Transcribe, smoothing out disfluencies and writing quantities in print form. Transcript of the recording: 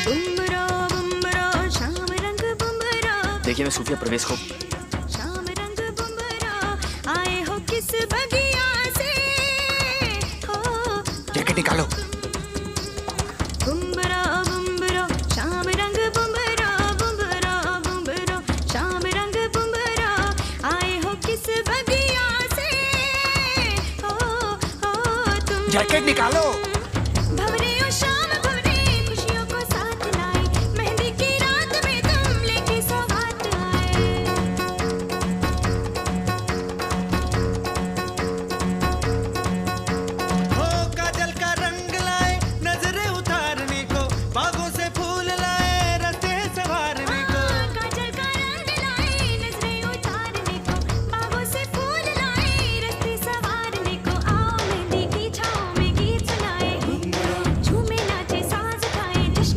बुमरा बुमरा शाम रंग बुमरा। देखिए मैं सूफिया परवेज को। शाम रंग बुमरा आए हो किस बगिया से हो। जैकेट निकालो। बुमरा बुमरा शाम रंग बुमरा बुमरा बुमरा शाम रंग बुमरा आए हो किस बगिया से हो तुम। जैकेट निकालो।